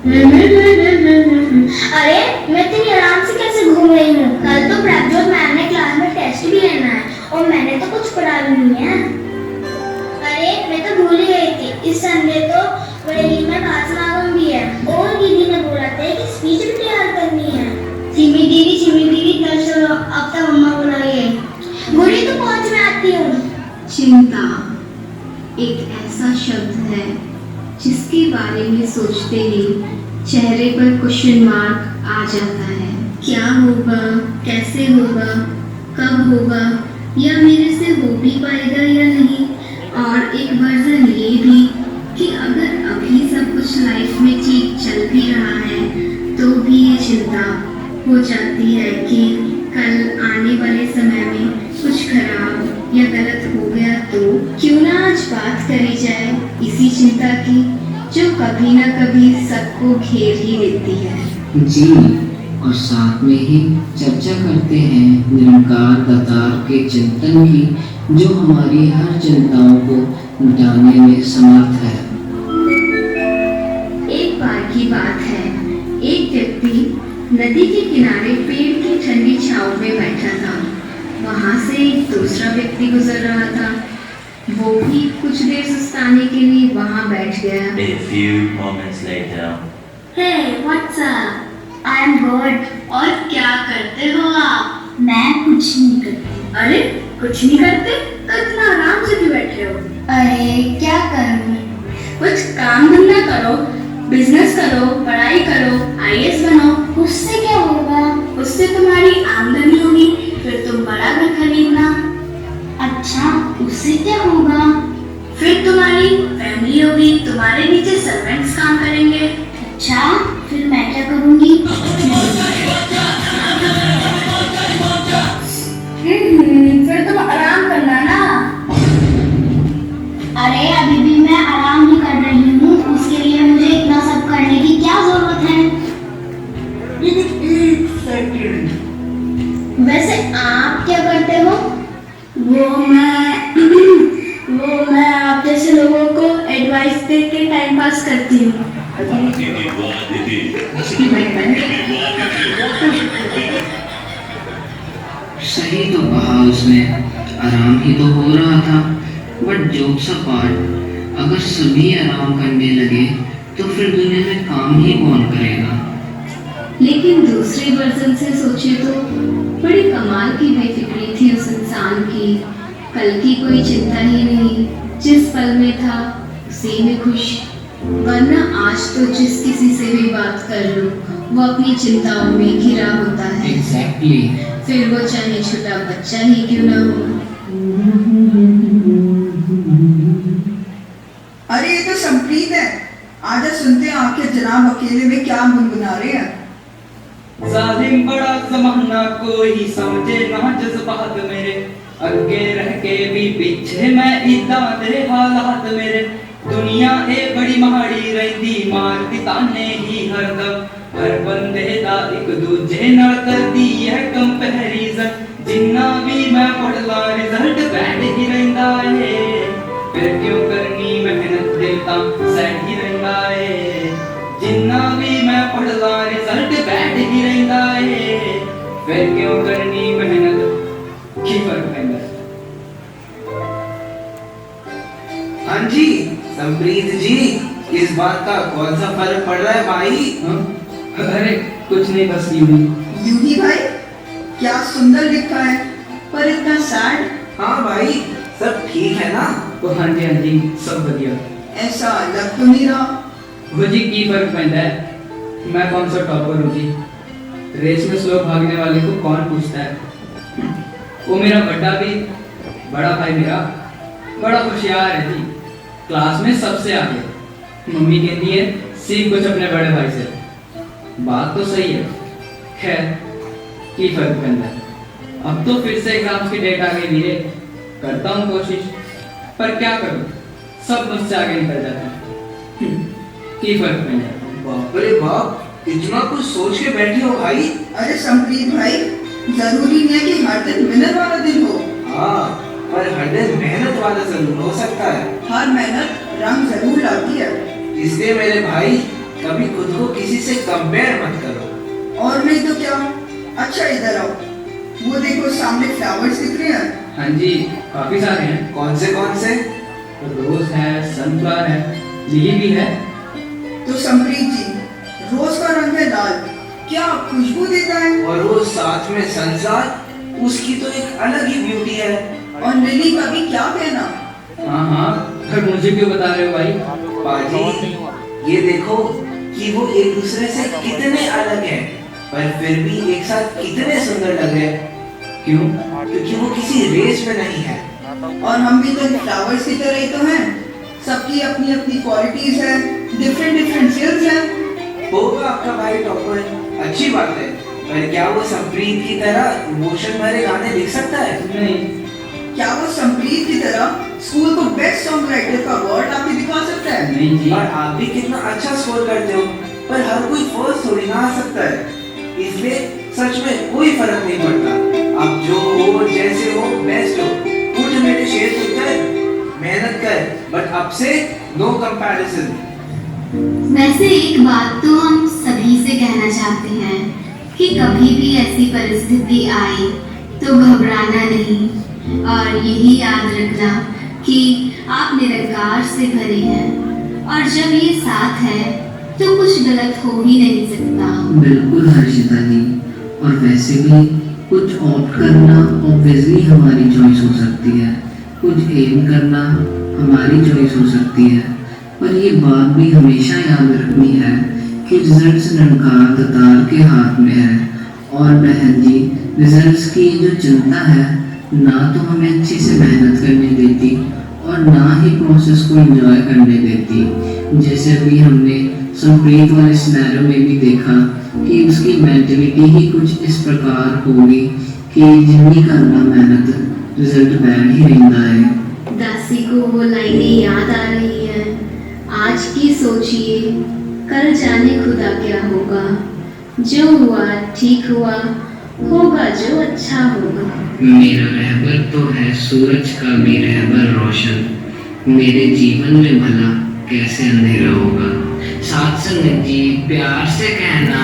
अरे मैं इतनी आराम से कैसे घूम रही हूँ? कल तो प्रभजोत मैम ने क्लास में टेस्ट भी लेना है और मैंने तो कुछ पढ़ा भी नहीं है। अरे मैं तो भूल ही गई थी, इस संडे तो बड़े में भाषण समागम भी है और दीदी ने बोला था कि स्पीच भी तैयार करनी है। चिमी दीदी कल चलो, अब तक मम्मा बुलाइए। बुरी तो पहुंच में आती हूँ। चिंता एक ऐसा शब्द है जिसके बारे में सोचते ही चेहरे पर क्वेश्चन मार्क आ जाता है। क्या होगा, कैसे होगा, कब होगा, या मेरे से हो भी पाएगा या नहीं। और एक वर्जन ये भी कि अगर अभी सब कुछ लाइफ में ठीक चल भी रहा है तो भी ये चिंता हो जाती है कि कल आने वाले समय में कुछ खराब या गलत हो गया तो। क्यों ना आज बात करी जाए इसी चिंता की जो कभी ना कभी सबको घेर ही लेती है। जी, और साथ में ही चर्चा करते हैं निरंकार दातार के चिंतन की जो हमारी हर चिंताओं को मिटाने में समर्थ है। एक बार की बात है, एक व्यक्ति नदी के किनारे पेड़ की ठंडी छांव में बैठा था। वहां से एक दूसरा व्यक्ति गुजर रहा था। वो भी कुछ देर सुस्ताने के लिए वहां बैठ गया। A few moments later. Hey, what's up? I'm good. और क्या करते हो आप? मैं कुछ नहीं करती। अरे कुछ नहीं करते तो इतना आराम से क्यों बैठे हो? अरे क्या करूँ? कुछ काम धंधा करो, बिजनेस करो, पढ़ाई करो, IAS बनो। उससे क्या होगा? उससे तुम्हारी आमदनी होगी, फिर तुम बड़ा घर खरीदना। अच्छा, उससे क्या होगा? फिर तुम्हारी फैमिली होगी, तुम्हारे नीचे सर्वेंट्स काम करेंगे। अच्छा, फिर मैं क्या करूँगी? फिर तुम आराम करना ना। अरे अभी भी मैं आराम ही कर रही हूँ, उसके लिए मुझे इतना सब करने की क्या जरूरत है? वैसे आप क्या करते हो? वो मैं आप जैसे लोगों को एडवाइस दे के टाइम पास करती हूँ। सही तो कहा उसने, आराम ही तो हो रहा था। बट जोक्स अपार्ट, अगर सभी आराम करने लगे तो फिर दुनिया में काम ही कौन करेगा। लेकिन दूसरे वर्जन से सोचे तो बड़ी कमाल की बेफिक्री थी उस इंसान की। कल की कोई चिंता ही नहीं, जिस पल में था उसी में खुश। वरना आज तो जिस किसी से भी बात कर लो वो अपनी चिंताओं में घिरा होता है। एग्जैक्टली। फिर वो चाहे छोटा बच्चा ही क्यों ना हो। अरे ये तो संप्रीत है। आजा सुनते हैं आखिर जनाब अकेले में क्या गुनगुना रहे हैं। जालिम बड़ा जमाना कोई समझे ना जज्बात मेरे, अगे रह के भी पीछे मैं इदा दे हालात मेरे। दुनिया ए बड़ी माड़ी रहती मारती ताने ही हरदम, हर बंदे दा एक दूजे नाल करदी है कंपैरिजन। जिन्ना भी मैं पढ़ ला रिजल्ट बैड ही रहिंदा है, फिर क्यों करनी मेहनत दिल तां सैड ही रहिंदा है। जिन्ना भी मैं पढ़ ला रिजल्ट बैड ही रहिंदा है, फिर क्यों करनी मेहनत की फर्क पैंदा। हाँ जी संप्रीत जी, इस बात का कौन सा फर्क पड़ रहा है भाई? अरे कुछ नहीं, बस यूं ही। यूही भाई, क्या सुंदर लिखा है, पर इतना सैड। हाँ भाई, सब ठीक है ना? हाँ जी सब बढ़िया। ऐसा लग तो नहीं रहा। वो जी की फर्क पैंदा है, मैं कौन सा टॉपर हूँ जी। रेस में स्लो भागने वाले को कौन पूछता है। वो मेरा बड़ा भाई मेरा बड़ा होशियार है जी, क्लास में सबसे आगे। मम्मी कहती है सीख कुछ अपने बड़े भाई से। बात तो सही है, खैर की फर्क पैंदा है। अब तो फिर से एग्जाम्स की डेट आ गई धीरे, करता हूँ कोशिश, पर क्या करूँ, सब मुझसे आगे निकल जाते हैं। की फर्क पैंदा है। बाप रे बाप, इतना कुछ सोच के बैठे हो भाई। अरे संप्रीत भाई, जरूरी नहीं है कि हर दिन विनर वाला दिन हो। हाँ, पर हर दिन मेहनत वाला जरूर हो सकता है। हर मेहनत रंग जरूर लाती है। इसलिए मेरे भाई कभी खुद को किसी से कंपेयर मत करो। और नहीं तो क्या। अच्छा इधर आओ, वो देखो सामने फ्लावर्स दिख रहे हैं। हाँ जी, काफी सारे हैं। कौन से कौन से? रोज है, सनफ्लावर है, लिली भी है। तो समप्रीत जी, रोज का रंग है लाल, क्या खुशबू देता है। और वो साथ में सनफ्लावर, उसकी तो एक अलग ही ब्यूटी है। और लिली का भी क्या कहना। हाँ हाँ, पर मुझे क्यों बता रहे हो भाई? पाजी, ये देखो कि वो एक दूसरे से कितने अलग हैं, पर फिर भी एक साथ कितने सुंदर लग रहे हैं। क्यों? क्योंकि वो किसी रेस में नहीं है। और हम भी तो फ्लावर्स की तरह ही तो हैं, सबकी अपनी अपनी क्वालिटीज है, डिफरेंट डिफरेंट स्किल्स हैं। होगा आपका भाई टॉपर, अच्छी बात है, पर क्या वो समप्रीत की तरह इमोशन भरे गाने लिख सकता है? नहीं। क्या वो समप्रीत की तरह स्कूल को बेस्ट सॉन्ग राइटर का अवार्ड लाके दिखा सकता है। नहीं जी। और आप भी कितना अच्छा स्कोर करते हो, पर हर कोई फर्स्ट थोड़ी ना आ सकता है, इसलिए सच में कोई फर्क नहीं पड़ता। आप जो हो, जैसे हो, बेस्ट हो। उठ मेरे शेर पुत्र, मेहनत कर, बट अब से नो कंपैरिजन। वैसे एक बात तो हम सभी से कहना चाहते हैं कि कभी भी ऐसी परिस्थिति आए तो घबराना नहीं, और यही याद रखना कि आप निरंकार से भरे हैं, और जब ये साथ है तो कुछ गलत हो ही नहीं सकता। बिल्कुल हर्षिता जी, और वैसे भी कुछ ऑप्ट करना ऑब्वियसली हमारी चॉइस हो सकती है, कुछ एम करना हमारी चॉइस हो सकती है, पर ये बात भी हमेशा याद रखनी है कि रिजल्ट्स निरंकार दातार के हाथ में है। और बहन जी, रिजल्ट्स की जो चिंता है ना तो हमें अच्छे से मेहनत करने देती और ना ही प्रोसेस को एंजॉय करने देती। जैसे अभी हमने समप्रीत वाले सिनेरियो में भी देखा कि उसकी मेंटलिटी ही कुछ इस प्रकार होगी कि जितनी करना मेहनत रिजल्ट बैड ही रहता है। दासी को वो लाइनें याद आ रही हैं, आज की सोचिए, कल जाने खुदा क्या होगा, जो हुआ ठीक हुआ, होगा जो अच्छा होगा। मेरा रहबर तो है सूरज का भी रहबर रोशन, मेरे जीवन में भला कैसे अंधेरा होगा। साथ संगत जी, प्यार से कहना।